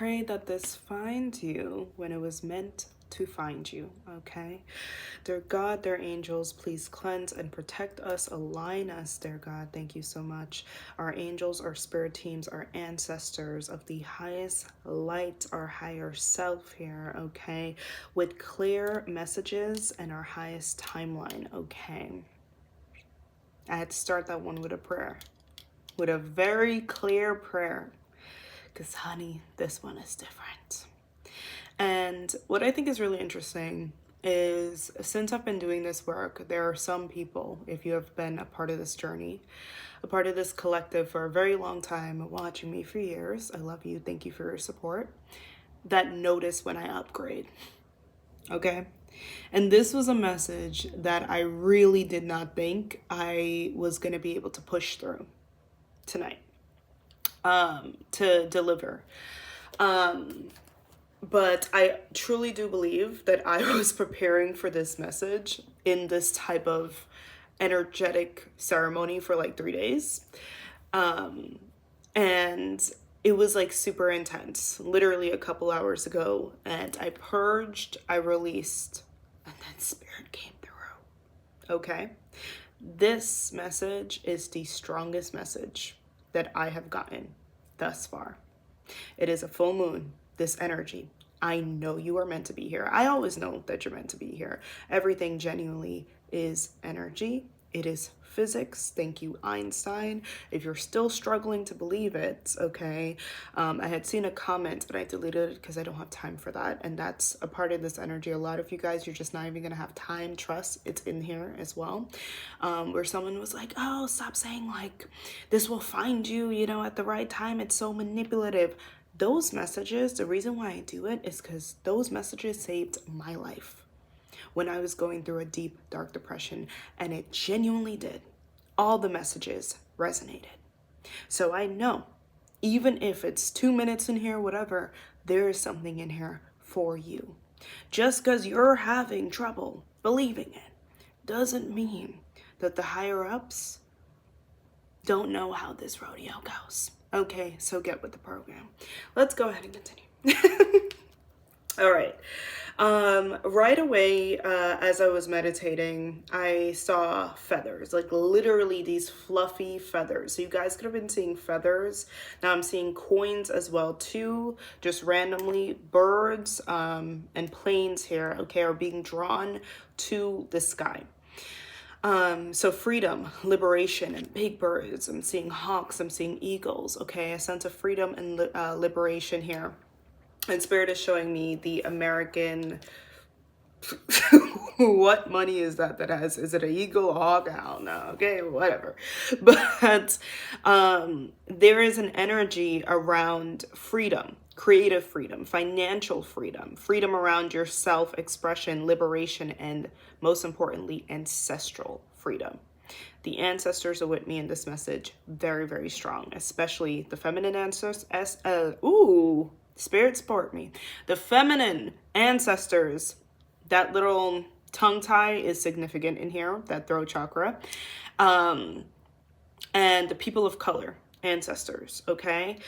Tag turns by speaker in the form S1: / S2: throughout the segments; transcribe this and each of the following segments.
S1: Pray that this finds you when it was meant to find you, okay? Dear God, dear angels, please cleanse and protect us, align us, dear God. Thank you so much. Our angels, our spirit teams, our ancestors of the highest light, our higher self here, okay? With clear messages and our highest timeline, okay? I had to start that one with a prayer, with a very clear prayer. Because, honey, this one is different. And what I think is really interesting is since I've been doing this work, there are some people, if you have been a part of this journey, a part of this collective for a very long time, watching me for years, I love you, thank you for your support, that notice when I upgrade. Okay? And this was a message that I really did not think I was going to be able to push through tonight. To deliver. But I truly do believe that I was preparing for this message in this type of energetic ceremony for like 3 days. And it was like super intense, literally a couple hours ago. And I purged, I released, and then spirit came through. Okay? This message is the strongest message that I have gotten thus far. It is a full moon, this energy. I know you are meant to be here. I always know that you're meant to be here. Everything genuinely is energy. It is physics. Thank you, Einstein. If you're still struggling to believe it, okay. I had seen a comment, but I deleted it because I don't have time for that. And that's a part of this energy. A lot of you guys, you're just not even going to have time. Trust, it's in here as well. Where someone was like, oh, stop saying like, this will find you, at the right time. It's so manipulative. Those messages, the reason why I do it is because those messages saved my life when I was going through a deep, dark depression, and it genuinely did. All the messages resonated. So I know, even if it's 2 minutes in here, whatever, there is something in here for you. Just because you're having trouble believing it doesn't mean that the higher ups don't know how this rodeo goes. Okay, so get with the program. Let's go ahead and continue. All right. Right away, as I was meditating, I saw feathers, like literally these fluffy feathers. So you guys could have been seeing feathers. Now I'm seeing coins as well too, just randomly. Birds and planes here, okay, are being drawn to the sky. So freedom, liberation, and big birds. I'm seeing hawks, I'm seeing eagles, okay? A sense of freedom and liberation here. And Spirit is showing me the American, what money is that has, is it an eagle, a hawk? I don't know, okay, whatever. But there is an energy around freedom, creative freedom, financial freedom, freedom around your self-expression, liberation, and most importantly, ancestral freedom. The ancestors are with me in this message, very, very strong, especially the feminine ancestors. Spirit support me. The feminine ancestors, that little tongue tie is significant in here, that throat chakra. And the people of color, ancestors, okay?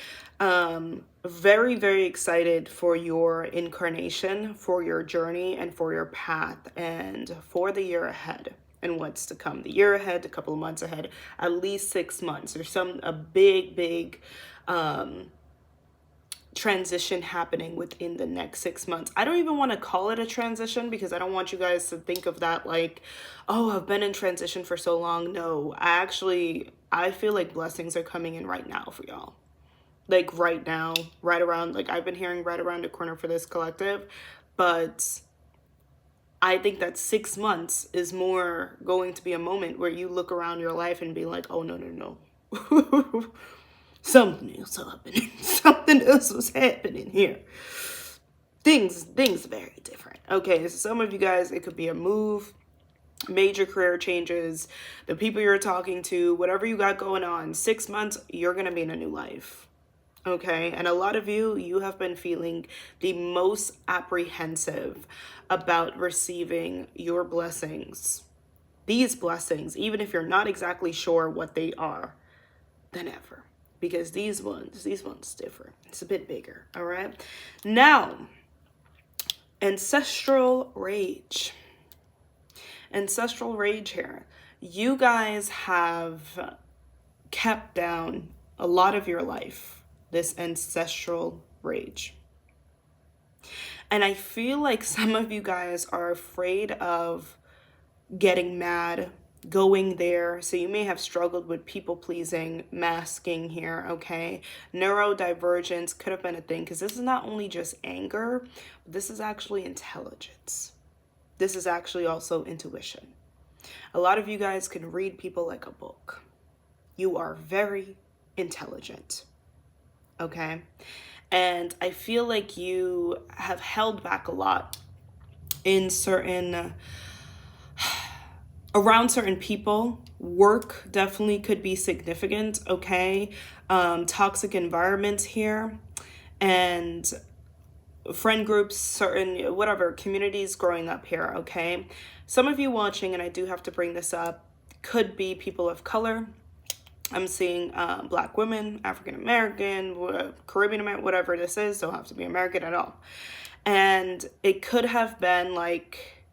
S1: Very, very excited for your incarnation, for your journey, and for your path, and for the year ahead and what's to come. The year ahead, a couple of months ahead, at least 6 months. There's a big transition happening within the next 6 months. I don't even want to call it a transition because I don't want you guys to think of that like, oh, I've been in transition for so long. No, I feel like blessings are coming in right now for y'all. Like right now, right around, like I've been hearing right around the corner for this collective, but I think that 6 months is more going to be a moment where you look around your life and be like, oh, no. Something else happening. Something else was happening here. Things very different. Okay, so some of you guys, it could be a move, major career changes, the people you're talking to, whatever you got going on. 6 months, you're going to be in a new life. Okay, and a lot of you have been feeling the most apprehensive about receiving your blessings. These blessings, even if you're not exactly sure what they are, than ever. because these ones different. It's a bit bigger, all right? Now, ancestral rage. Ancestral rage here. You guys have kept down a lot of your life, this ancestral rage. And I feel like some of you guys are afraid of getting mad, going there. So you may have struggled with people pleasing, masking here, okay? Neurodivergence could have been a thing, because this is not only just anger, but this is actually intelligence. This is actually also intuition. A lot of you guys can read people like a book. You are very intelligent, okay? And I feel like you have held back a lot in around certain people. Work definitely could be significant, okay? Toxic environments here, and friend groups, certain, whatever, communities growing up here, okay? Some of you watching, and I do have to bring this up, could be people of color. I'm seeing Black women, African American, Caribbean American, whatever this is, don't have to be American at all. And it could have been like,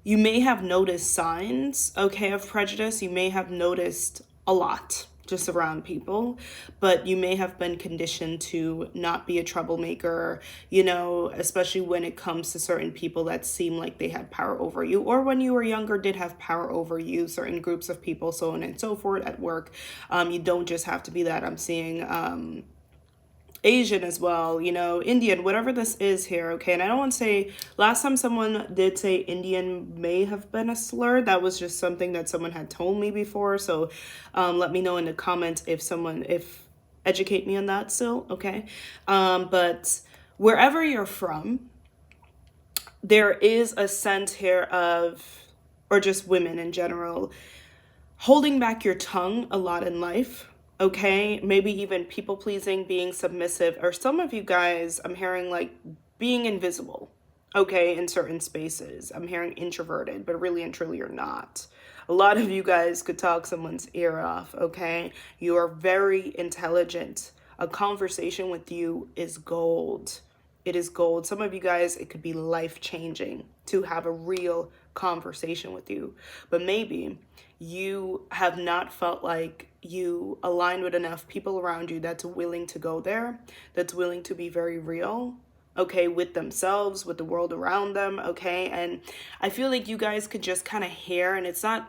S1: you may have noticed signs, okay, of prejudice. You may have noticed a lot just around people, but you may have been conditioned to not be a troublemaker, you know, especially when it comes to certain people that seem like they had power over you, or when you were younger did have power over you, certain groups of people, so on and so forth at work. You don't just have to be that. I'm seeing Asian as well, you know, Indian, whatever this is here, okay? And I don't want to say, last time someone did say Indian may have been a slur. That was just something that someone had told me before. So let me know in the comments if educate me on that still, okay? But wherever you're from, there is a sense here of, or just women in general, holding back your tongue a lot in life. Okay, maybe even people pleasing, being submissive, or some of you guys, I'm hearing like being invisible, okay, in certain spaces. I'm hearing introverted, but really and truly you're not. A lot of you guys could talk someone's ear off, okay? You are very intelligent. A conversation with you is gold. It is gold. Some of you guys, it could be life-changing to have a real conversation with you. But maybe you have not felt like you align with enough people around you that's willing to go there, that's willing to be very real, okay, with themselves, with the world around them, okay? And I feel like you guys could just kind of hear, and it's not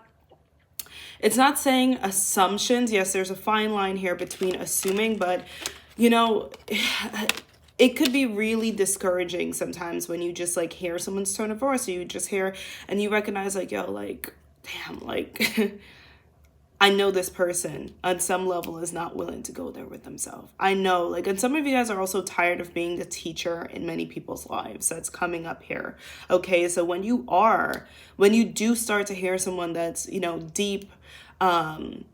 S1: saying assumptions. Yes, there's a fine line here between assuming, but you know, it could be really discouraging sometimes when you just like hear someone's tone of voice, or you just hear and you recognize like, yo, like, damn, like I know this person on some level is not willing to go there with themselves. I know, like, and some of you guys are also tired of being the teacher in many people's lives. That's coming up here. Okay, so when you do start to hear someone that's, you know, deep, willing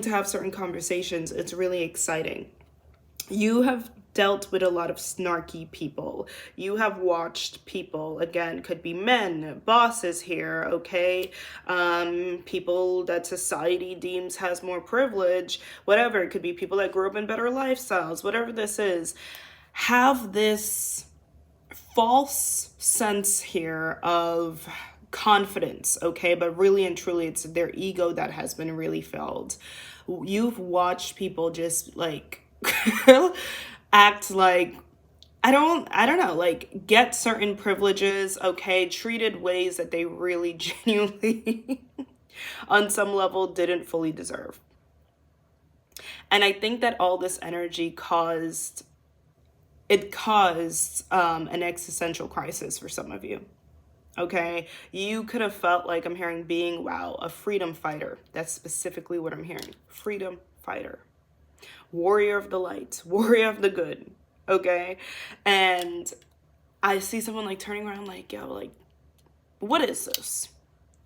S1: to have certain conversations, it's really exciting. You have dealt with a lot of snarky people. You have watched people, again, could be men, bosses here, okay? People that society deems has more privilege, whatever. It could be people that grew up in better lifestyles, whatever this is. Have this false sense here of confidence, okay? But really and truly, it's their ego that has been really filled. You've watched people just like act like, I don't know, like get certain privileges, okay, treated ways that they really genuinely on some level didn't fully deserve. And I think that all this energy caused an existential crisis for some of you. Okay, you could have felt like, I'm hearing being, wow, a freedom fighter. That's specifically what I'm hearing. Freedom fighter. Warrior of the light, warrior of the good, okay? And I see someone like turning around like, yo, like, what is this?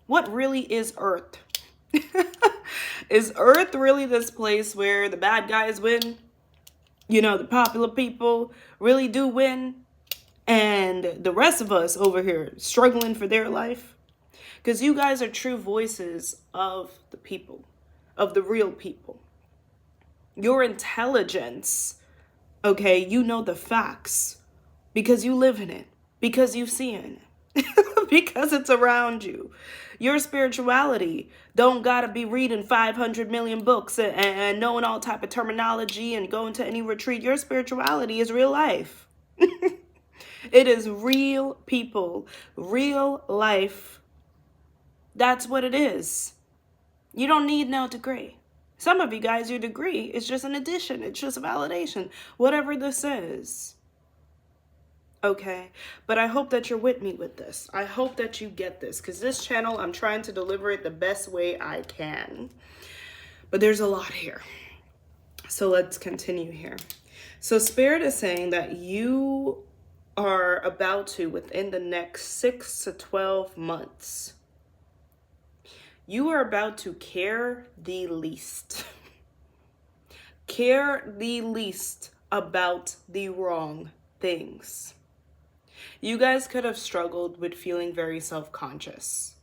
S1: What really is Earth? Is Earth really this place where the bad guys win? You know, the popular people really do win? And the rest of us over here struggling for their life? Because you guys are true voices of the people, of the real people. your intelligence, okay, you know the facts because you live in it, because you've seen it, because it's around you. Your spirituality don't gotta be reading 500 million books and knowing all type of terminology and going to any retreat. Your spirituality is real life. It is real people, real life. That's what it is. You don't need no degree. Some of you guys, your degree is just an addition. It's just a validation. Whatever this is. Okay? But I hope that you're with me with this. I hope that you get this. Because this channel, I'm trying to deliver it the best way I can. But there's a lot here. So let's continue here. So Spirit is saying that you are about to, within the next 6 to 12 months, you are about to care the least. Care the least about the wrong things. You guys could have struggled with feeling very self-conscious.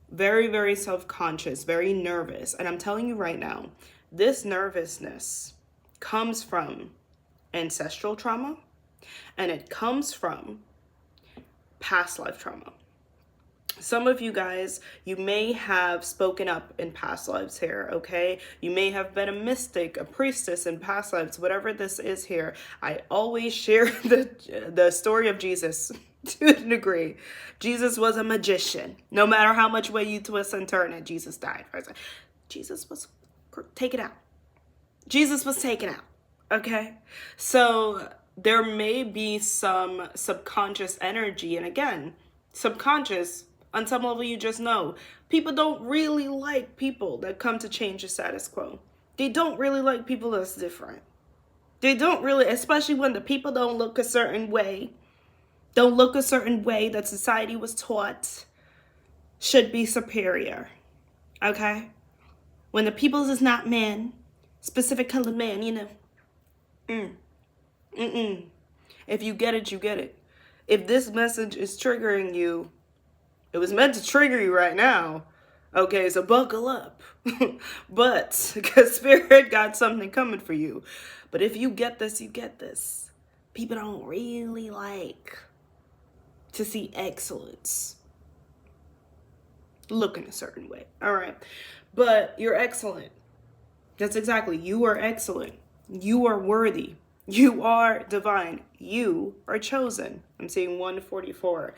S1: Very, very self-conscious, very nervous. And I'm telling you right now, this nervousness comes from ancestral trauma, and it comes from past life trauma. Some of you guys, you may have spoken up in past lives here, okay? You may have been a mystic, a priestess in past lives, whatever this is here. I always share the story of Jesus to a degree. Jesus was a magician. No matter how much way you twist and turn it, Jesus died. Jesus was taken out. Jesus was taken out, okay? So there may be some subconscious energy. And again, subconscious, on some level, you just know. People don't really like people that come to change the status quo. They don't really like people that's different. They don't really, especially when the people don't look a certain way. Don't look a certain way that society was taught should be superior. Okay? When the peoples is not men, specific colored man, you know. If you get it, you get it. If this message is triggering you, it was meant to trigger you right now. Okay, so buckle up. But, because Spirit got something coming for you. But if you get this, you get this. People don't really like to see excellence look in a certain way. All right. But you're excellent. That's exactly. You are excellent. You are worthy. You are divine. You are chosen. I'm seeing 144.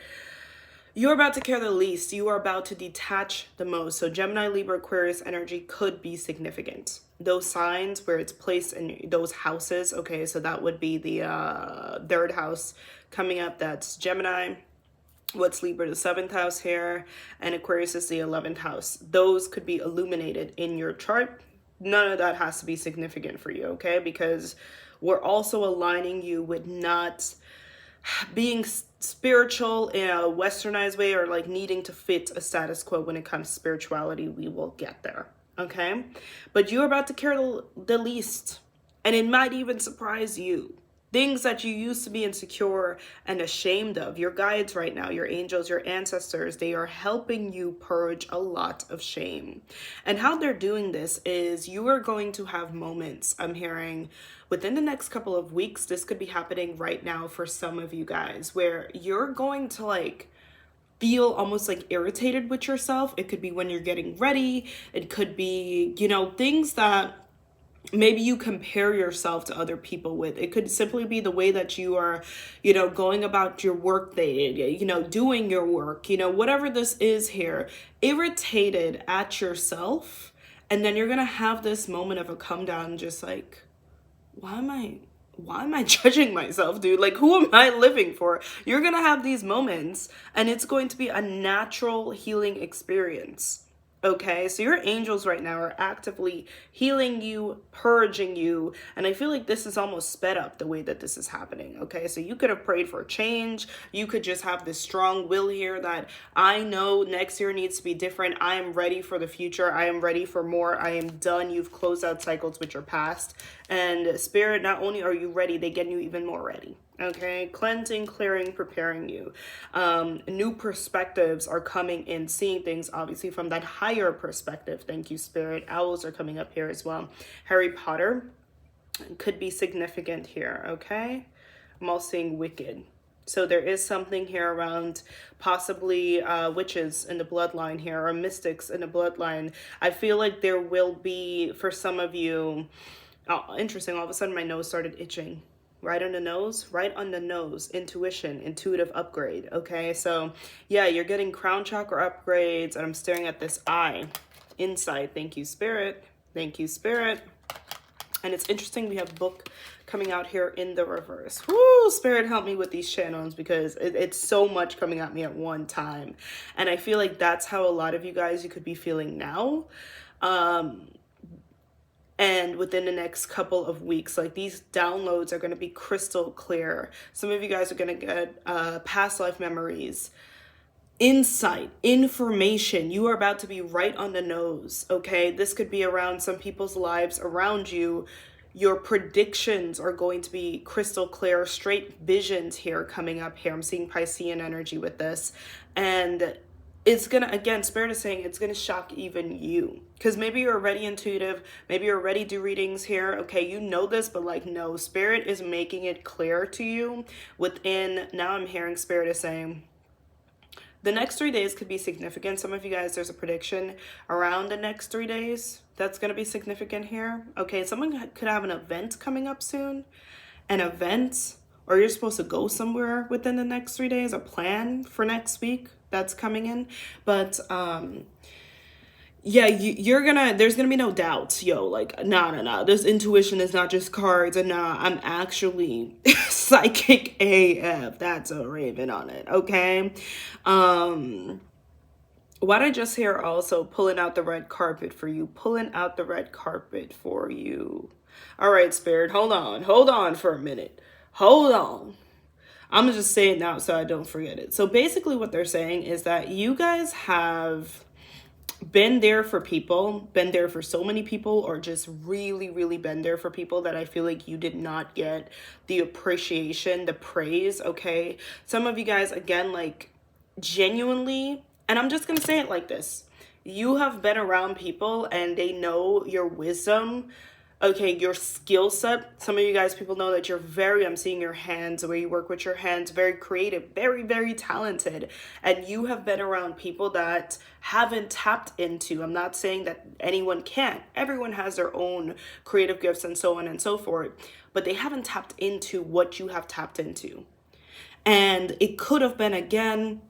S1: You're about to care the least. You are about to detach the most. So Gemini, Libra, Aquarius energy could be significant. Those signs where it's placed in those houses. Okay, so that would be the third house coming up. That's Gemini. What's Libra, the 7th house here. And Aquarius is the 11th house. Those could be illuminated in your chart. None of that has to be significant for you, okay? Because we're also aligning you with not being spiritual in a westernized way or like needing to fit a status quo when it comes to spirituality. We will get there, okay? But you're about to care the least, and it might even surprise you. Things that you used to be insecure and ashamed of. Your guides right now, your angels, your ancestors, they are helping you purge a lot of shame. And how they're doing this is you are going to have moments, I'm hearing, within the next couple of weeks. This could be happening right now for some of you guys, where you're going to like feel almost like irritated with yourself. It could be when you're getting ready. It could be, you know, things that maybe you compare yourself to other people with. It could simply be the way that you are, you know, going about your work day, you know, doing your work, you know, whatever this is here, irritated at yourself. And then you're going to have this moment of a come down, just like, why am I judging myself, dude? Like, who am I living for? You're going to have these moments, and it's going to be a natural healing experience. Okay, so your angels right now are actively healing you, purging you, and I feel like this is almost sped up the way that this is happening. Okay, so you could have prayed for change. You could just have this strong will here that I know next year needs to be different. I am ready for the future. I am ready for more. I am done. You've closed out cycles with your past. And Spirit, not only are you ready, they get you even more ready. Okay, cleansing, clearing, preparing you. New perspectives are coming in, seeing things obviously from that higher perspective. Thank you, Spirit. Owls are coming up here as well. Harry Potter. could be significant here, okay? I'm also seeing wicked. So there is something here around possibly witches in the bloodline here, or mystics in the bloodline. I feel like there will be, for some of you, oh, interesting, all of a sudden my nose started itching. Right on the nose, right on the nose. Intuition, intuitive upgrade, okay? So yeah, you're getting crown chakra upgrades, and I'm staring at this eye. Insight, thank you, Spirit. Thank you, Spirit. And it's interesting, we have book coming out here in the reverse. Woo, Spirit, help me with these channels, because it's so much coming at me at one time. And I feel like that's how a lot of you guys, you could be feeling now. And within the next couple of weeks, like, these downloads are going to be crystal clear. Some of you guys are going to get past life memories, insight, information. You are about to be right on the nose, okay? This could be around some people's lives around you. Your predictions are going to be crystal clear, straight visions here coming up here. I'm seeing Piscean energy with this. And it's gonna, again, Spirit is saying it's gonna shock even you, because maybe you're already intuitive, maybe you're already do readings here, okay, you know this, but like, no, Spirit is making it clear to you within. Now I'm hearing Spirit is saying the next 3 days could be significant. Some of you guys, there's a prediction around the next 3 days that's going to be significant here. Okay, someone could have an event coming up soon. An event, or you're supposed to go somewhere within the next 3 days, a plan for next week that's coming in. But yeah, there's gonna be no doubts, yo. Like, nah. This intuition is not just cards, and nah, I'm actually psychic AF. That's a raven on it, okay? What I just hear also, pulling out the red carpet for you, pulling out the red carpet for you. All right, Spirit, hold on for a minute. Hold on. I'm gonna just say it now so I don't forget it. So basically what they're saying is that you guys have been there for people, been there for so many people, or just really, really been there for people that I feel like you did not get the appreciation, the praise, okay? Some of you guys, again, like, genuinely, and I'm just gonna say it like this, you have been around people and they know your wisdom, okay, your skill set. Some of you guys, people know that you're very, I'm seeing your hands, the way you work with your hands, very creative, very, very talented. And you have been around people that haven't tapped into. I'm not saying that anyone can't. Everyone has their own creative gifts and so on and so forth. But they haven't tapped into what you have tapped into. And it could have been, again,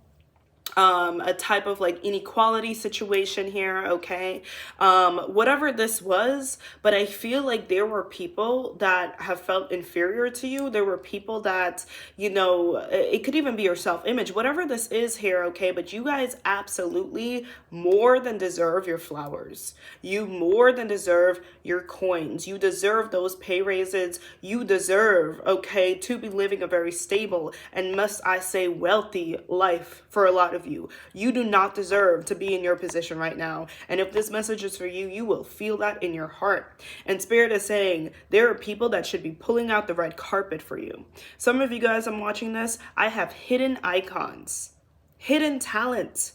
S1: a type of like inequality situation here, okay? Whatever this was, but I feel like there were people that have felt inferior to you. There were people that, you know, it could even be your self-image, whatever this is here, okay? But you guys absolutely more than deserve your flowers. You more than deserve your coins. You deserve those pay raises. You deserve, okay, to be living a very stable and, must I say, wealthy life for a lot of you. You do not deserve to be in your position right now. And if this message is for you, you will feel that in your heart. And Spirit is saying there are people that should be pulling out the red carpet for you. Some of you guys, I'm watching this, I have hidden icons, hidden talents,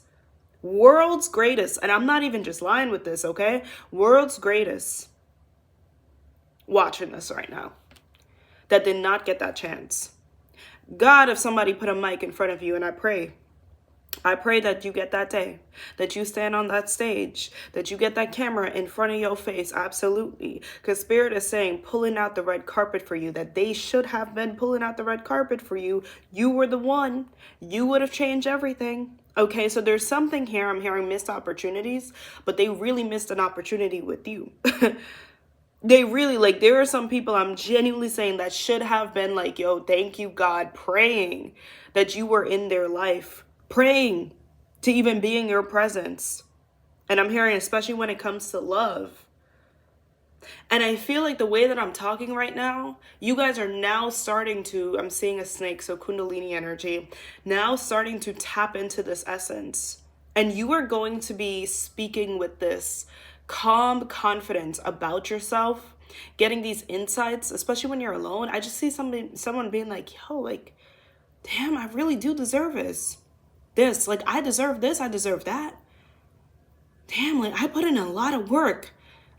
S1: world's greatest. And I'm not even just lying with this, okay? World's greatest watching this right now that did not get that chance. God, if somebody put a mic in front of you, and I pray that you get that day, that you stand on that stage, that you get that camera in front of your face, absolutely. Because Spirit is saying, pulling out the red carpet for you, that they should have been pulling out the red carpet for you. You were the one. You would have changed everything. Okay, so there's something here. I'm hearing missed opportunities, but they really missed an opportunity with you. They really, like, there are some people I'm genuinely saying that should have been like, yo, thank you, God, praying that you were in their life, praying to even be in your presence. And I'm hearing, especially when it comes to love. And I feel like the way that I'm talking right now, you guys are now starting to, I'm seeing a snake, so Kundalini energy, now starting to tap into this essence. And you are going to be speaking with this calm confidence about yourself, getting these insights, especially when you're alone. I just see someone being like, yo, like, damn, I really do deserve this. Like, I deserve this, I deserve that. Damn, like, I put in a lot of work.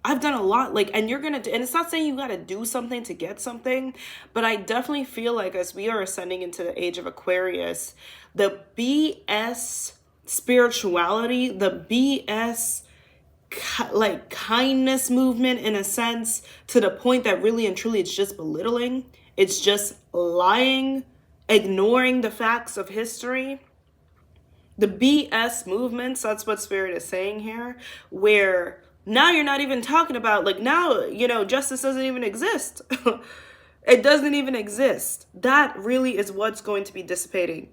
S1: I've done a lot, like, and you're gonna, and it's not saying you gotta do something to get something, but I definitely feel like as we are ascending into the age of Aquarius, the BS spirituality, the BS like kindness movement in a sense, to the point that really and truly it's just belittling, it's just lying, ignoring the facts of history. The BS movements, that's what Spirit is saying here, where now you're not even talking about, like, now, you know, justice doesn't even exist. It doesn't even exist. That really is what's going to be dissipating.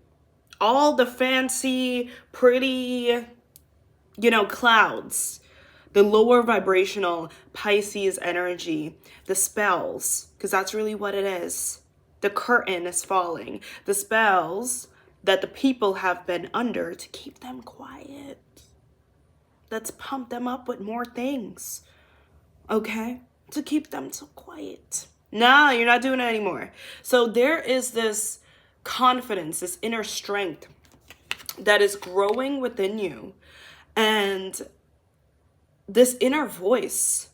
S1: All the fancy, pretty, you know, clouds, the lower vibrational Pisces energy, the spells, because that's really what it is. The curtain is falling. The spells that the people have been under to keep them quiet. Let's pump them up with more things, okay? To keep them so quiet. Nah, you're not doing it anymore. So there is this confidence, this inner strength that is growing within you. And this inner voice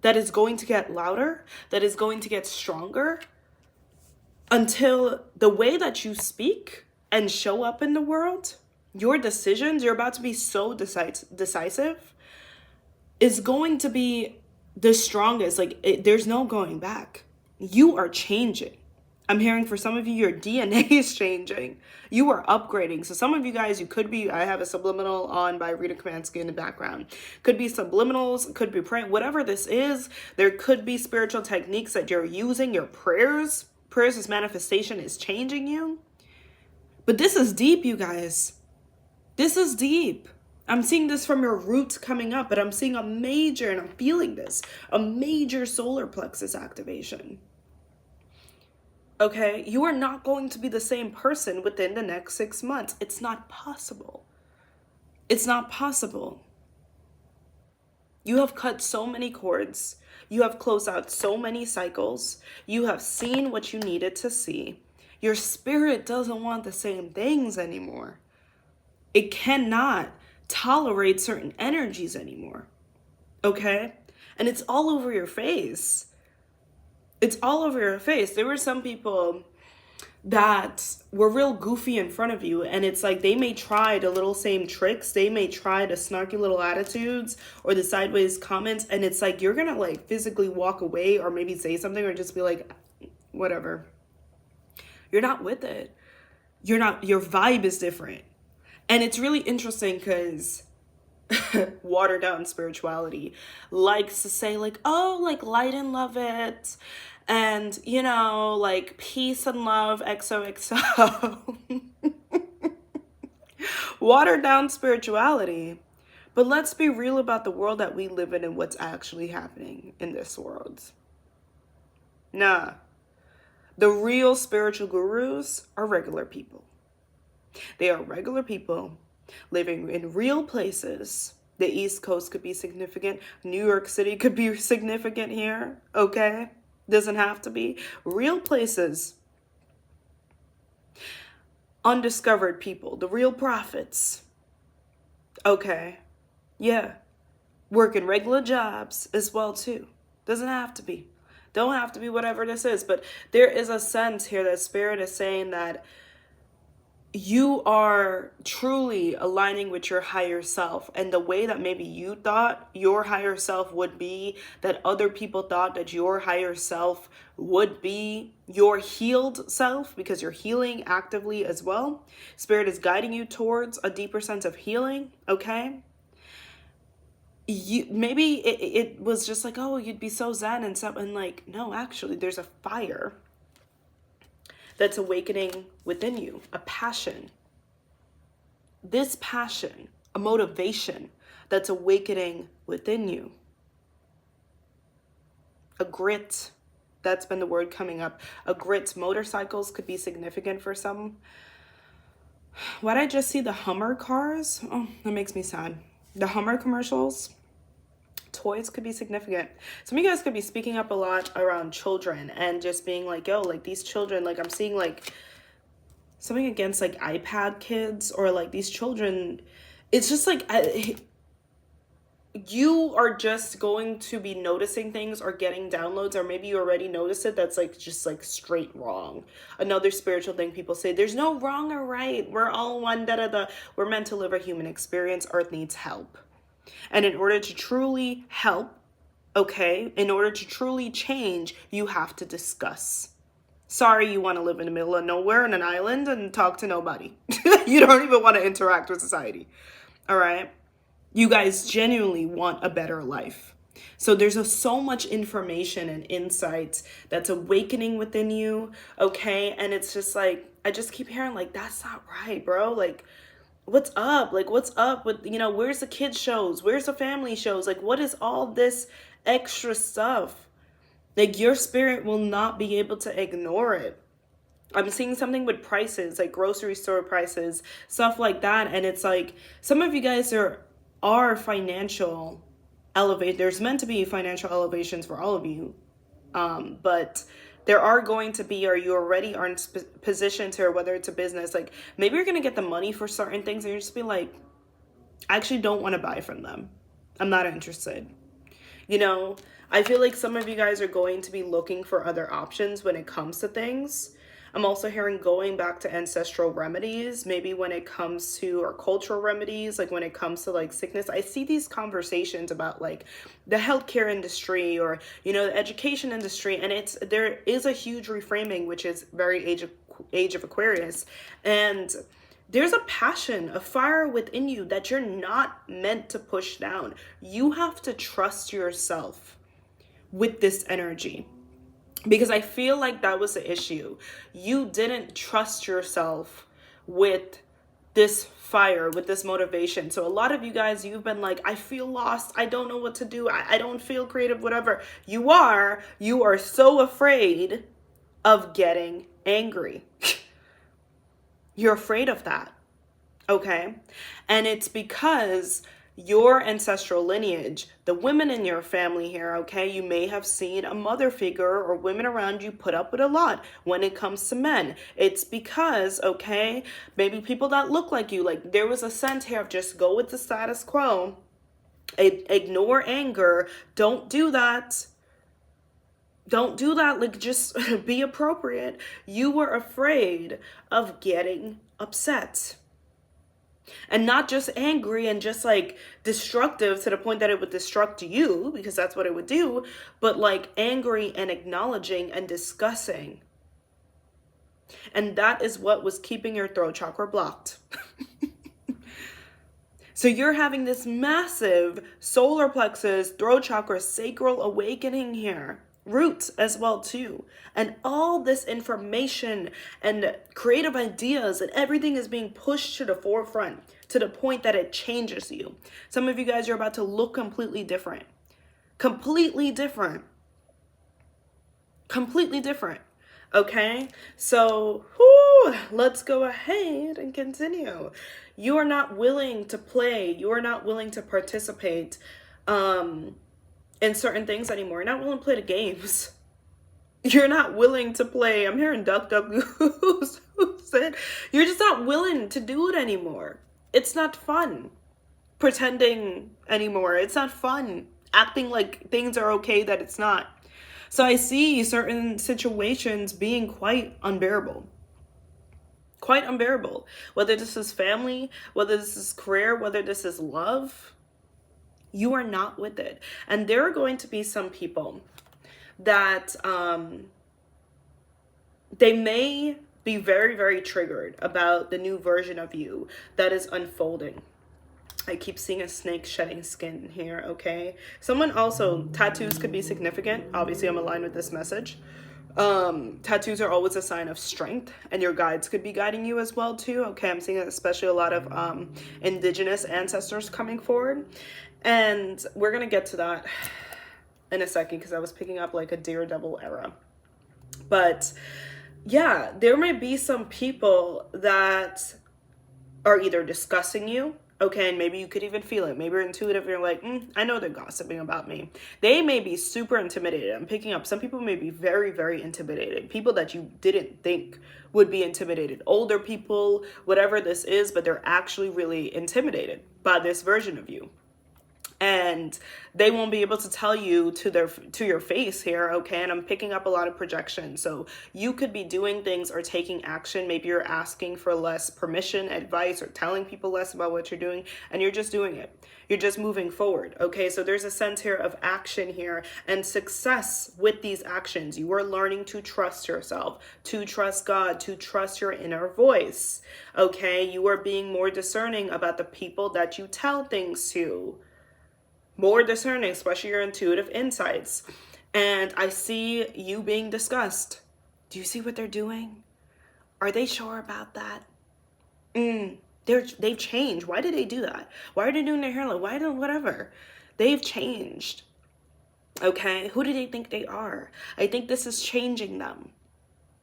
S1: that is going to get louder, that is going to get stronger, until the way that you speak and show up in the world, your decisions, you're about to be so decisive, is going to be the strongest. Like, there's no going back. You are changing. I'm hearing for some of you, your DNA is changing. You are upgrading. So some of you guys, you could be, I have a subliminal on by Rita Kamansky in the background. Could be subliminals, could be praying, whatever this is. There could be spiritual techniques that you're using, your prayers. Prayers as manifestation is changing you. But this is deep, you guys. This is deep. I'm seeing this from your roots coming up, but I'm seeing a major, and I'm feeling this, a major solar plexus activation. Okay, you are not going to be the same person within the next 6 months. It's not possible. It's not possible. You have cut so many cords. You have closed out so many cycles. You have seen what you needed to see. Your spirit doesn't want the same things anymore. It cannot tolerate certain energies anymore. Okay? And it's all over your face. It's all over your face. There were some people that were real goofy in front of you, and it's like they may try the little same tricks, they may try the snarky little attitudes or the sideways comments, and it's like you're gonna like physically walk away or maybe say something or just be like, whatever. You're not with it. You're not, your vibe is different. And it's really interesting because watered down spirituality likes to say like, oh, like light and love it, and you know, like peace and love, XOXO. Watered down spirituality. But let's be real about the world that we live in and what's actually happening in this world. Nah. The real spiritual gurus are regular people. They are regular people living in real places. The East Coast could be significant. New York City could be significant here. Okay? Doesn't have to be. Real places. Undiscovered people. The real prophets. Okay? Yeah. Working regular jobs as well too. Doesn't have to be. Don't have to be whatever this is. But there is a sense here that Spirit is saying that you are truly aligning with your higher self, and the way that maybe you thought your higher self would be, that other people thought that your higher self would be, your healed self, because you're healing actively as well. Spirit is guiding you towards a deeper sense of healing, okay? You maybe it was just like, oh, you'd be so zen and stuff, and like, no, actually there's a fire that's awakening within you, a passion. This passion, a motivation that's awakening within you. A grit, that's been the word coming up. A grit. Motorcycles could be significant for some. Why'd I just see the Hummer cars? Oh, that makes me sad. The Hummer commercials. Toys could be significant. Some of you guys could be speaking up a lot around children and just being like, yo, like these children, like I'm seeing like something against like iPad kids or like these children. It's just like, you are just going to be noticing things or getting downloads, or maybe you already noticed it, that's like just like straight wrong. Another spiritual thing people say, there's no wrong or right, we're all one, da da da. We're meant to live a human experience. Earth needs help, and in order to truly help, okay, in order to truly change, you have to discuss. Sorry, you want to live in the middle of nowhere on an island and talk to nobody. You don't even want to interact with society. All right. You guys genuinely want a better life. So there's so much information and insights that's awakening within you, okay? And it's just like, I just keep hearing like, that's not right, bro. Like, what's up? Like, what's up with, where's the kids shows? Where's the family shows? Like, what is all this extra stuff? Like, your spirit will not be able to ignore it. I'm seeing something with prices, like grocery store prices, stuff like that. And it's like, some of you guys are financial elevate. There's meant to be financial elevations for all of you. But there are going to be, or you already are in position to, or whether it's a business, like maybe you're going to get the money for certain things and you're just be like, I actually don't want to buy from them. I'm not interested. I feel like some of you guys are going to be looking for other options when it comes to things. I'm also hearing going back to ancestral remedies, maybe when it comes to, or cultural remedies, like when it comes to like sickness. I see these conversations about like the healthcare industry, or, the education industry. And there is a huge reframing, which is very age of Aquarius. And there's a passion, a fire within you that you're not meant to push down. You have to trust yourself with this energy. Because I feel like that was the issue. You didn't trust yourself with this fire, with this motivation. So a lot of you guys, you've been like, I feel lost. I don't know what to do. I don't feel creative, whatever. You are so afraid of getting angry. You're afraid of that. Okay? And it's because your ancestral lineage, the women in your family here, okay, you may have seen a mother figure or women around you put up with a lot when it comes to men. It's because, okay, maybe people that look like you, like there was a sense here of just go with the status quo, ignore anger, don't do that. Don't do that. Like, just be appropriate. You were afraid of getting upset. And not just angry and just like destructive to the point that it would destruct you, because that's what it would do, but like angry and acknowledging and discussing. And that is what was keeping your throat chakra blocked. So you're having this massive solar plexus, throat chakra, sacral awakening here. Roots as well too. And all this information and creative ideas and everything is being pushed to the forefront to the point that it changes you. Some of you guys are about to look completely different. Completely different. Completely different. Okay? So, let's go ahead and continue. You are not willing to play. You are not willing to participate in certain things anymore. You're not willing to play the games. You're not willing to play. I'm hearing duck goose. You're just not willing to do it anymore. It's not fun pretending anymore. It's not fun acting like things are okay that it's not. So I see certain situations being quite unbearable. Quite unbearable. Whether this is family, whether this is career, whether this is love, you are not with it. And there are going to be some people that they may be very, very triggered about the new version of you that is unfolding. I keep seeing a snake shedding skin here, okay? Someone also, tattoos could be significant. Obviously, I'm aligned with this message. Tattoos are always a sign of strength, and your guides could be guiding you as well too. Okay, I'm seeing especially a lot of indigenous ancestors coming forward. And we're going to get to that in a second because I was picking up like a Daredevil era. But yeah, there may be some people that are either discussing you, okay, and maybe you could even feel it. Maybe you're intuitive, you're like, I know they're gossiping about me. They may be super intimidated. I'm picking up some people may be very, very intimidated. People that you didn't think would be intimidated. Older people, whatever this is, but they're actually really intimidated by this version of you. and they won't be able to tell you to your face here, okay? And I'm picking up a lot of projection. So you could be doing things or taking action. Maybe you're asking for less permission, advice, or telling people less about what you're doing, and you're just doing it. You're just moving forward, okay? So there's a sense here of action here and success with these actions. You are learning to trust yourself, to trust God, to trust your inner voice, okay? You are being more discerning about the people that you tell things to. More discerning, especially your intuitive insights. And I see you being discussed. Do you see what they're doing? Are they sure about that? They've changed. Why did they do that? Why are they doing their hair like, why don't, whatever? They've changed. Okay, who do they think they are? I think this is changing them.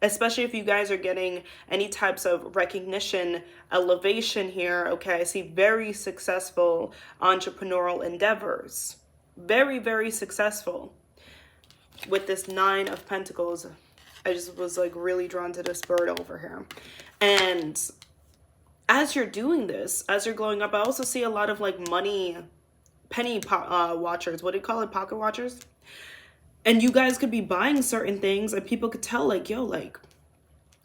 S1: Especially if you guys are getting any types of recognition, elevation here, okay? I see very successful entrepreneurial endeavors. Very, very successful. With this 9 of Pentacles, I just was like really drawn to this bird over here. And as you're doing this, as you're glowing up, I also see a lot of like money, penny watchers. What do you call it? Pocket watchers? And you guys could be buying certain things and people could tell like, yo, like,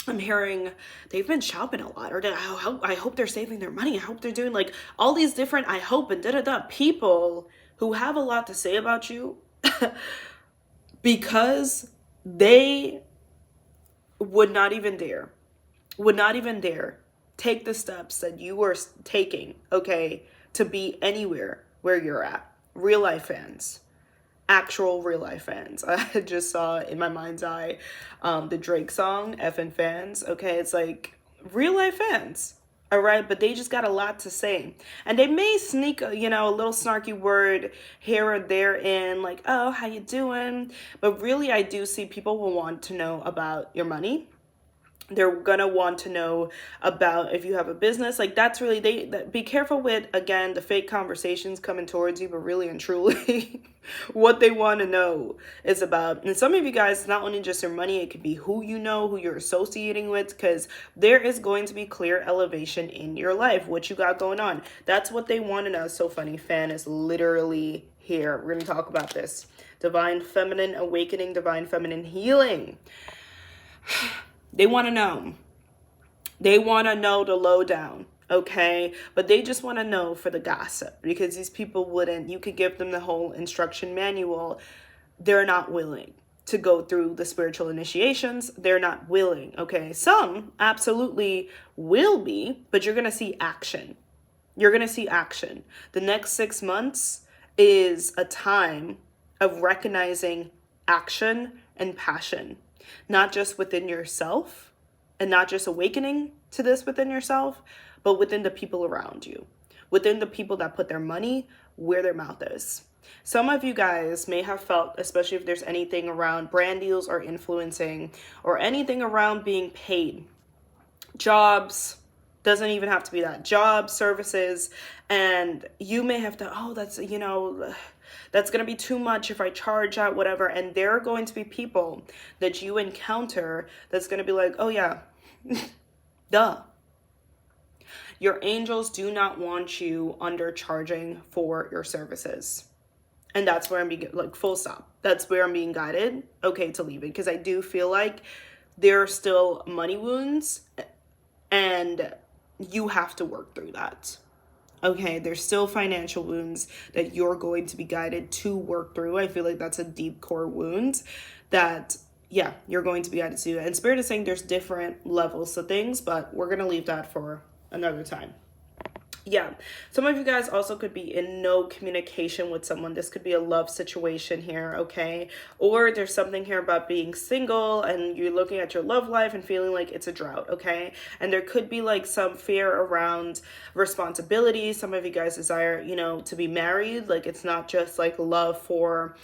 S1: I'm hearing they've been shopping a lot, or I hope they're saving their money. I hope they're doing like all these different, I hope, and da-da-da. People who have a lot to say about you because they would not even dare take the steps that you are taking, okay, to be anywhere where you're at. Real life fans. Actual real life fans. I just saw in my mind's eye the Drake song, Effin' Fans. Okay, it's like real life fans. All right, but they just got a lot to say. And they may sneak, a little snarky word here or there in, like, oh, how you doing? But really, I do see people will want to know about your money. They're gonna want to know about if you have a business. Like that's really, be careful with, again, the fake conversations coming towards you, but really and truly what they want to know is about. And some of you guys, not only just your money, it could be who you know, who you're associating with, because there is going to be clear elevation in your life, what you got going on. That's what they want to know. So funny, fan is literally here. We're gonna talk about this. Divine feminine awakening, divine feminine healing. They want to know. They want to know the lowdown, okay? But they just want to know for the gossip because these people wouldn't, you could give them the whole instruction manual. They're not willing to go through the spiritual initiations. They're not willing, okay? Some absolutely will be, but you're going to see action. You're going to see action. The next 6 months is a time of recognizing action and passion. Not just within yourself and not just awakening to this within yourself, but within the people around you, within the people that put their money where their mouth is. Some of you guys may have felt, especially if there's anything around brand deals or influencing or anything around being paid, jobs, doesn't even have to be that, job, services, and you may have to, oh, that's, that's going to be too much if I charge out, whatever. And there are going to be people that you encounter that's going to be like, oh yeah, duh. Your angels do not want you undercharging for your services. And that's where I'm being, like, full stop. That's where I'm being guided, okay, to leave it. Because I do feel like there are still money wounds and you have to work through that. Okay, there's still financial wounds that you're going to be guided to work through. I feel like that's a deep core wound that, yeah, you're going to be guided to. And Spirit is saying there's different levels to things, but we're going to leave that for another time. Yeah, some of you guys also could be in no communication with someone. This could be a love situation here, okay? Or there's something here about being single and you're looking at your love life and feeling like it's a drought, okay? And there could be like some fear around responsibility. Some of you guys desire, to be married. Like it's not just like love for,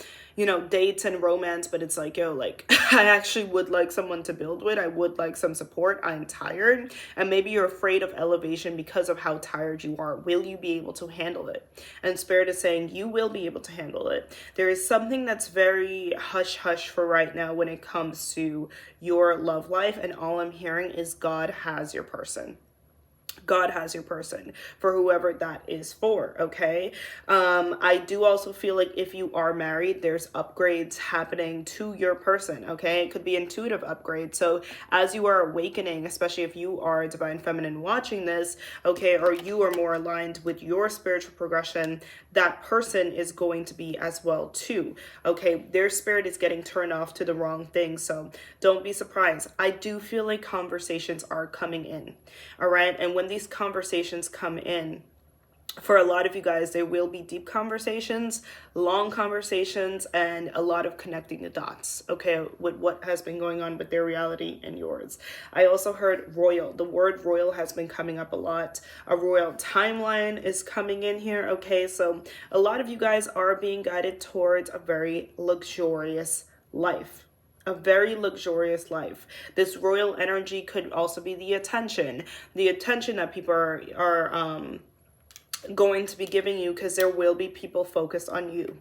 S1: dates and romance, but it's like, yo, like I actually would like someone to build with. I would like some support. I'm tired. And maybe you're afraid of elevation because of how tired you are. Will you be able to handle it? And Spirit is saying you will be able to handle it. There is something that's very hush hush for right now when it comes to your love life. And all I'm hearing is God has your person. God has your person for whoever that is for, okay? I do also feel like if you are married, there's upgrades happening to your person, okay? It could be intuitive upgrades. So as you are awakening, especially if you are a divine feminine watching this, okay, or you are more aligned with your spiritual progression, that person is going to be as well too, okay? Their spirit is getting turned off to the wrong thing, so don't be surprised. I do feel like conversations are coming in, all right? And when these conversations come in, for a lot of you guys, there will be deep conversations, long conversations, and a lot of connecting the dots, okay, with what has been going on with their reality and yours. I also heard royal. The word royal has been coming up a lot. A royal timeline is coming in here, okay? So a lot of you guys are being guided towards a very luxurious life. A very luxurious life. This royal energy could also be the attention that people are going to be giving you, because there will be people focused on you.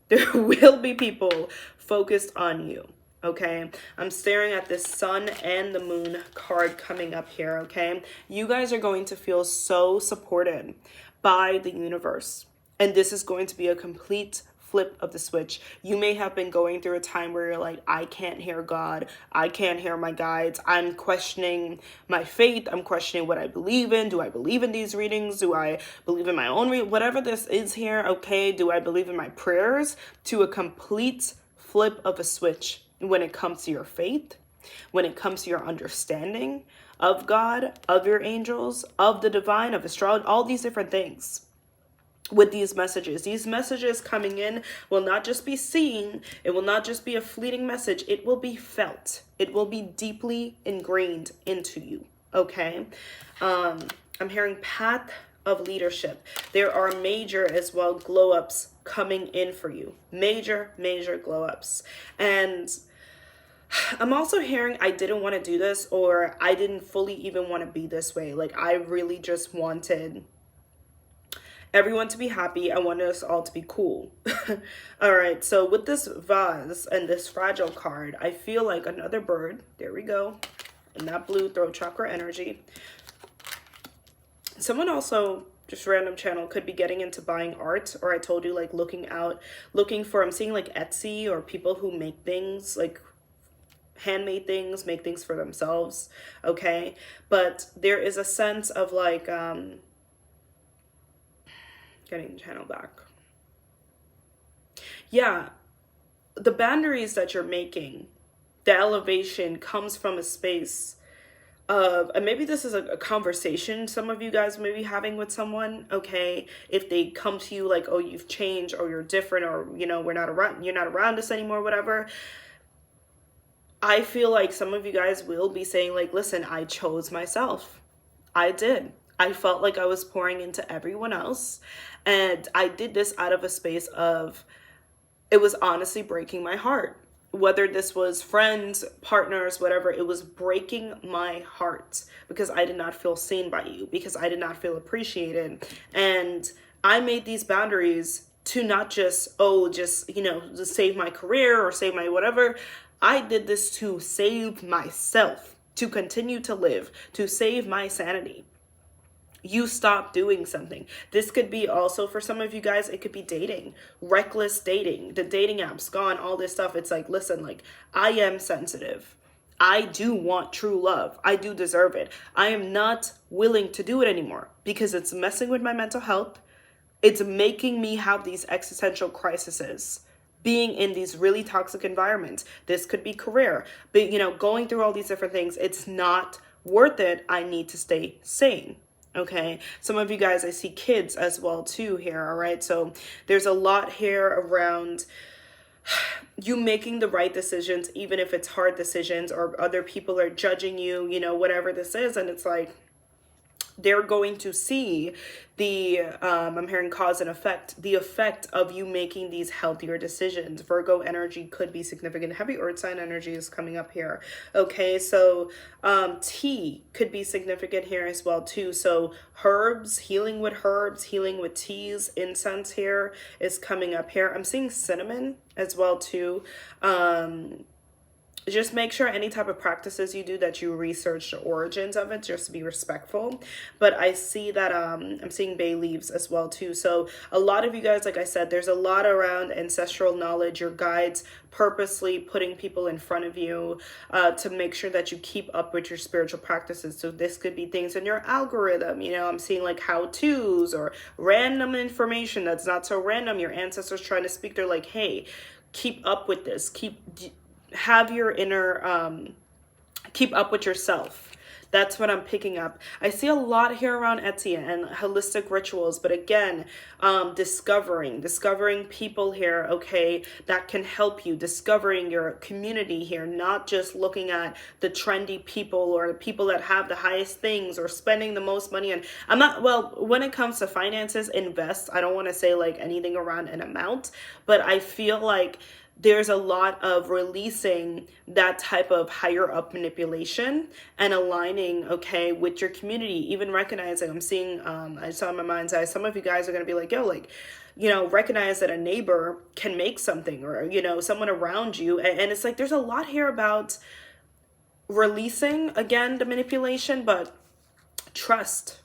S1: There will be people focused on you, okay? I'm staring at this sun and the moon card coming up here, okay? You guys are going to feel so supported by the universe, and this is going to be a complete flip of the switch. You may have been going through a time where you're like, I can't hear God. I can't hear my guides. I'm questioning my faith. I'm questioning what I believe in. Do I believe in these readings? Do I believe in my own whatever this is here, okay? Do I believe in my prayers? To a complete flip of a switch when it comes to your faith, when it comes to your understanding of God, of your angels, of the divine, of astrology, all these different things. With these messages coming in will not just be seen. It will not just be a fleeting message. It will be felt. It will be deeply ingrained into you, okay? I'm hearing path of leadership. There are major as well glow ups coming in for you. Major glow ups. And I'm also hearing I didn't want to do this, or I didn't fully even want to be this way. Like, I really just wanted everyone to be happy. I wanted us all to be cool. All right, so with this vase and this fragile card, I feel like another bird. There we go. And that blue throat chakra energy. Someone also, just random channel, could be getting into buying art, or I told you, like, looking for, I'm seeing like Etsy or people who make things, like handmade things, make things for themselves, okay? But there is a sense of like, getting the channel back. Yeah, the boundaries that you're making, the elevation comes from a space of, and maybe this is a conversation some of you guys may be having with someone, okay? If they come to you like, oh, you've changed, or you're different, or, you know, you're not around us anymore, whatever. I feel like some of you guys will be saying like, listen, I chose myself. I did. I felt like I was pouring into everyone else. And I did this out of a space of, it was honestly breaking my heart. Whether this was friends, partners, whatever, it was breaking my heart because I did not feel seen by you, because I did not feel appreciated. And I made these boundaries to not just, you know, just save my career or save my whatever. I did this to save myself, to continue to live, to save my sanity. You stop doing something. This could be also for some of you guys, it could be dating, reckless dating, the dating apps gone, all this stuff. It's like, listen, like, I am sensitive. I do want true love. I do deserve it. I am not willing to do it anymore because it's messing with my mental health. It's making me have these existential crises, being in these really toxic environments. This could be career, but, you know, going through all these different things. It's not worth it. I need to stay sane. Okay, some of you guys, I see kids as well too here, all right? So there's a lot here around you making the right decisions, even if it's hard decisions or other people are judging you, you know, whatever this is. And it's like, they're going to see the, I'm hearing cause and effect, the effect of you making these healthier decisions. Virgo energy could be significant. Heavy earth sign energy is coming up here. Okay, so tea could be significant here as well too. So herbs, healing with teas, incense here is coming up here. I'm seeing cinnamon as well too. just make sure any type of practices you do that you research the origins of it, just to be respectful. But I see that I'm seeing bay leaves as well too. So a lot of you guys, like I said, there's a lot around ancestral knowledge, your guides purposely putting people in front of you to make sure that you keep up with your spiritual practices. So this could be things in your algorithm, you know, I'm seeing like how-tos or random information that's not so random. Your ancestors trying to speak, they're like, hey, keep up with this, have your inner, keep up with yourself. That's what I'm picking up. I see a lot here around Etsy and holistic rituals, but again, discovering people here, okay, that can help you, discovering your community here, not just looking at the trendy people or the people that have the highest things or spending the most money. And I'm not, well, when it comes to finances, invest. I don't want to say like anything around an amount, but I feel like there's a lot of releasing that type of higher up manipulation and aligning, okay, with your community, even recognizing, I'm seeing, I saw in my mind's eye, some of you guys are going to be like, yo, like, you know, recognize that a neighbor can make something, or, you know, someone around you. And it's like, there's a lot here about releasing, again, the manipulation, but trust.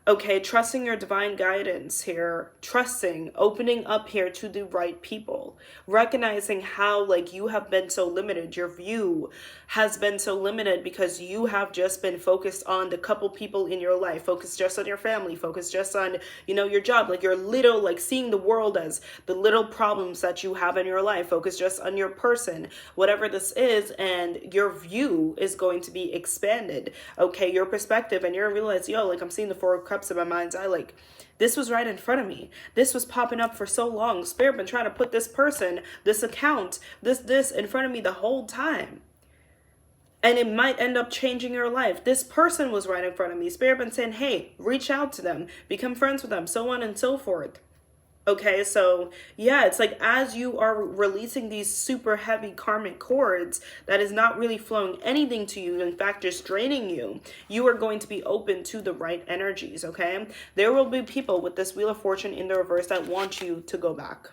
S1: Okay, trusting your divine guidance here, trusting, opening up here to the right people, recognizing how like you have been so limited, your view has been so limited because you have just been focused on the couple people in your life, focused just on your family, focused just on, you know, your job, like your little, like seeing the world as the little problems that you have in your life, focused just on your person, whatever this is, and your view is going to be expanded, okay, your perspective, and you're gonna realize, yo, like I'm seeing the Four of Cups in my mind's eye, like this was right in front of me. This was popping up for so long. Spirit been trying to put this person, this account, this in front of me the whole time. And it might end up changing your life. This person was right in front of me. Spirit been saying, hey, reach out to them, become friends with them, so on and so forth. Okay, so yeah, it's like as you are releasing these super heavy karmic cords that is not really flowing anything to you, in fact, just draining you, you are going to be open to the right energies, okay? There will be people with this Wheel of Fortune in the reverse that want you to go back,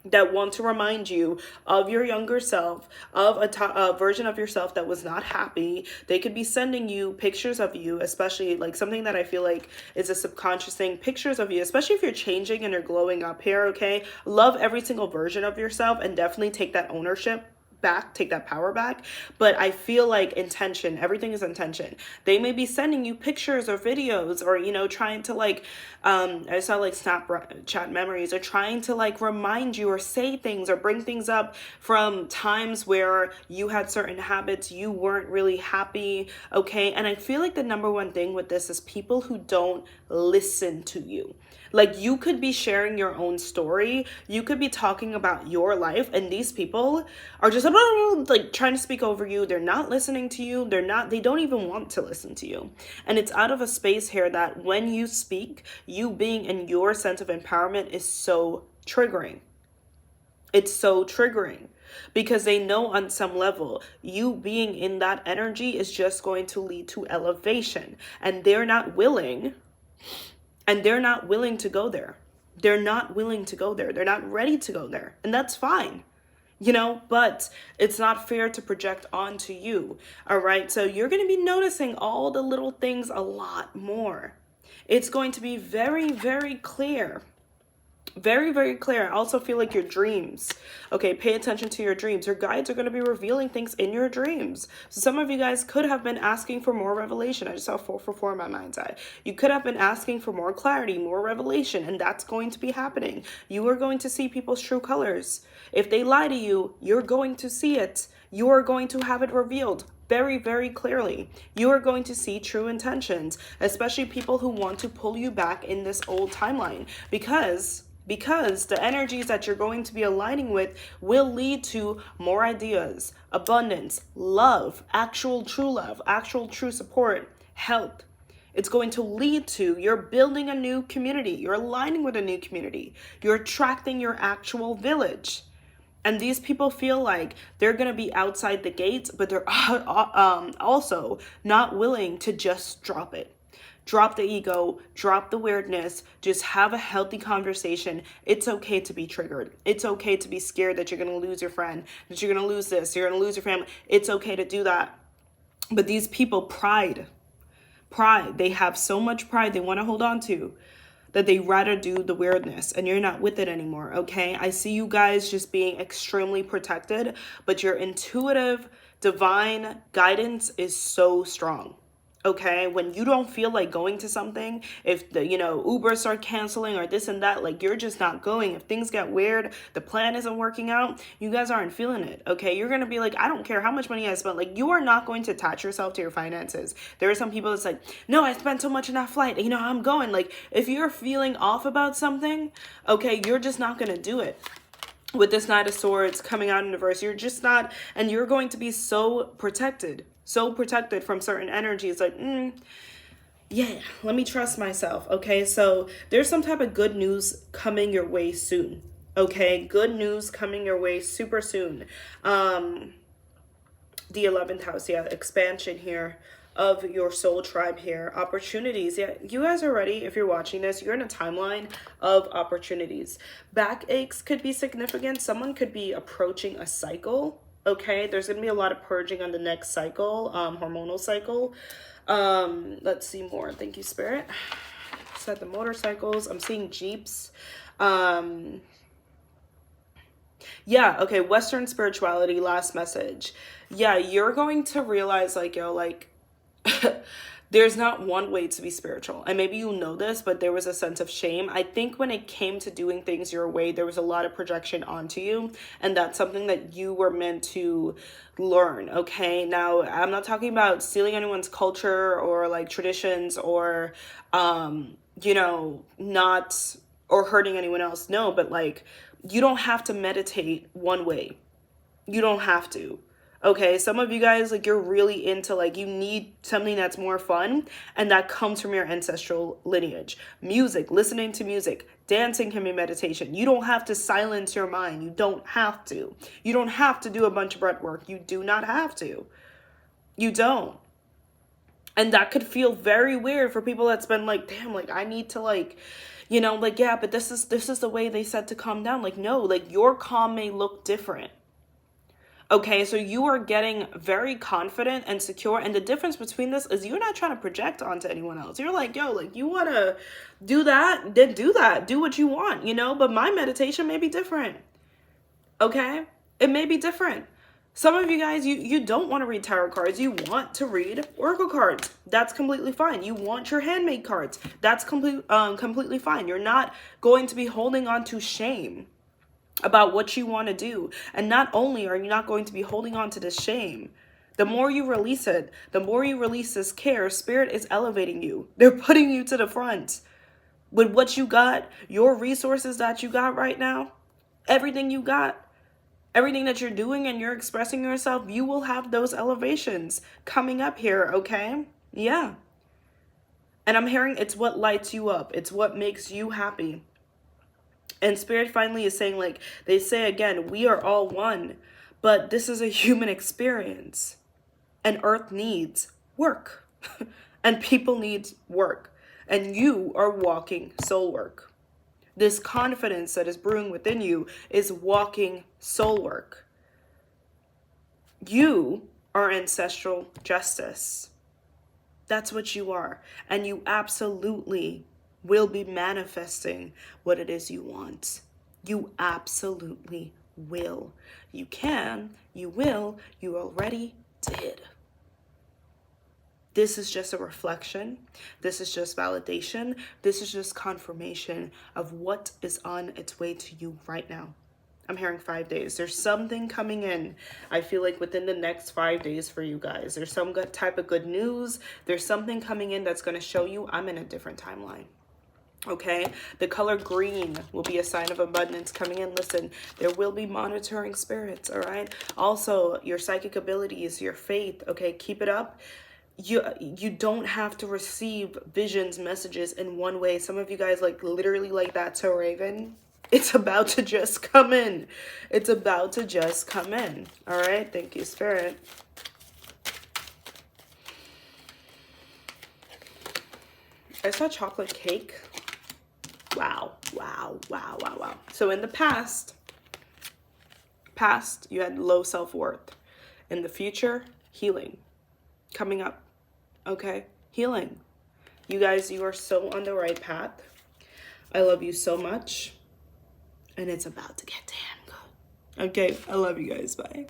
S1: that want to remind you of your younger self, of a version of yourself that was not happy. They could be sending you pictures of you, especially like something that I feel like is a subconscious thing, pictures of you, especially if you're changing and you're glowing up here, okay? Love every single version of yourself and definitely take that ownership back, take that power back. But I feel like intention, everything is intention. They may be sending you pictures or videos or, you know, trying to like, I saw like Snapchat memories, or trying to like remind you or say things or bring things up from times where you had certain habits, you weren't really happy, okay? And I feel like the number one thing with this is people who don't listen to you. Like you could be sharing your own story, you could be talking about your life, and these people are just like trying to speak over you. They're not listening to you. They don't even want to listen to you. And it's out of a space here that when you speak, you being in your sense of empowerment is so triggering. It's so triggering because they know on some level you being in that energy is just going to lead to elevation, and they're not willing. And they're not willing to go there. They're not willing to go there. They're not ready to go there. And that's fine, you know, but it's not fair to project onto you. All right. So you're going to be noticing all the little things a lot more. It's going to be very, very clear. Very, very clear. I also feel like your dreams. Okay, pay attention to your dreams. Your guides are going to be revealing things in your dreams. So some of you guys could have been asking for more revelation. I just saw 4 for 4 in my mind's eye. You could have been asking for more clarity, more revelation, and that's going to be happening. You are going to see people's true colors. If they lie to you, you're going to see it. You are going to have it revealed very, very clearly. You are going to see true intentions, especially people who want to pull you back in this old timeline, because the energies that you're going to be aligning with will lead to more ideas, abundance, love, actual true support, help. It's going to lead to you're building a new community. You're aligning with a new community. You're attracting your actual village. And these people feel like they're going to be outside the gates, but they're also not willing to just drop it. Drop the ego, drop the weirdness, just have a healthy conversation. It's okay to be triggered. It's okay to be scared that you're going to lose your friend, that you're going to lose this, you're going to lose your family. It's okay to do that. But these people, pride, they have so much pride they want to hold on to that they rather do the weirdness, and you're not with it anymore, okay? I see you guys just being extremely protected, but your intuitive, divine guidance is so strong. Okay, when you don't feel like going to something, if the Uber start canceling or this and that, like you're just not going. If things get weird, the plan isn't working out, you guys aren't feeling it. Okay, you're gonna be like, I don't care how much money I spent. Like, you are not going to attach yourself to your finances. There are some people that's like, no, I spent so much in that flight, I'm going. Like, if you're feeling off about something, okay, you're just not gonna do it. With this Knight of Swords coming out in reverse, you're just not, and you're going to be so protected from certain energies. Like, yeah, let me trust myself. Okay, so there's some type of good news coming your way soon. Okay, good news coming your way super soon. The 11th house, yeah, expansion here of your soul tribe here. Opportunities, yeah, you guys are ready. If you're watching this, you're in a timeline of opportunities. Backaches could be significant. Someone could be approaching a cycle. Okay, there's gonna be a lot of purging on the next cycle, hormonal cycle. Let's see more. Thank you, Spirit. Set the motorcycles. I'm seeing Jeeps. Yeah, okay, Western spirituality, last message. Yeah, you're going to realize, like, there's not one way to be spiritual. And maybe you know this, but there was a sense of shame. I think when it came to doing things your way, there was a lot of projection onto you. And that's something that you were meant to learn, okay? Now, I'm not talking about stealing anyone's culture or like traditions or, not, or hurting anyone else. No, but like, you don't have to meditate one way. You don't have to. Okay, some of you guys, like, you're really into, like, you need something that's more fun, and that comes from your ancestral lineage. Music, listening to music, dancing can be meditation. You don't have to silence your mind. You don't have to. You don't have to do a bunch of breath work. You do not have to. You don't. And that could feel very weird for people that's been like, damn, like, I need to, like, yeah, but this is the way they said to calm down. Like, no, like, your calm may look different. Okay, so you are getting very confident and secure. And the difference between this is you're not trying to project onto anyone else. You're like, yo, like, you want to do that? Then do that. Do what you want, But my meditation may be different. Okay? It may be different. Some of you guys, you don't want to read tarot cards. You want to read oracle cards. That's completely fine. You want your handmade cards. That's completely fine. You're not going to be holding on to shame about what you want to do. And not only are you not going to be holding on to this shame, the more you release it, the more you release this care, Spirit is elevating you. They're putting you to the front with what you got, your resources that you got right now, everything you got, everything that you're doing and you're expressing yourself, you will have those elevations coming up here, okay? Yeah. And I'm hearing it's what lights you up. It's what makes you happy. And Spirit finally is saying, like, they say again, we are all one, but this is a human experience. And Earth needs work. And people need work. And you are walking soul work. This confidence that is brewing within you is walking soul work. You are ancestral justice. That's what you are. And you absolutely will be manifesting what it is you want. You absolutely will. You can, you will, you already did. This is just a reflection. This is just validation. This is just confirmation of what is on its way to you right now. I'm hearing 5 days. There's something coming in, I feel like, within the next 5 days for you guys. There's some good type of good news. There's something coming in that's going to show you I'm in a different timeline. Okay, the color green will be a sign of abundance coming in. Listen, there will be monitoring spirits, all right? Also, your psychic abilities, your faith, okay, keep it up. You don't have to receive visions, messages in one way. Some of you guys, like, literally like that to Raven. It's about to just come in. It's about to just come in. All right, thank you, Spirit. I saw chocolate cake. Wow, wow, wow, wow, wow. So in the past, you had low self-worth. In the future, healing. Coming up, okay? Healing. You guys, you are so on the right path. I love you so much. And it's about to get damn good. Okay, I love you guys. Bye.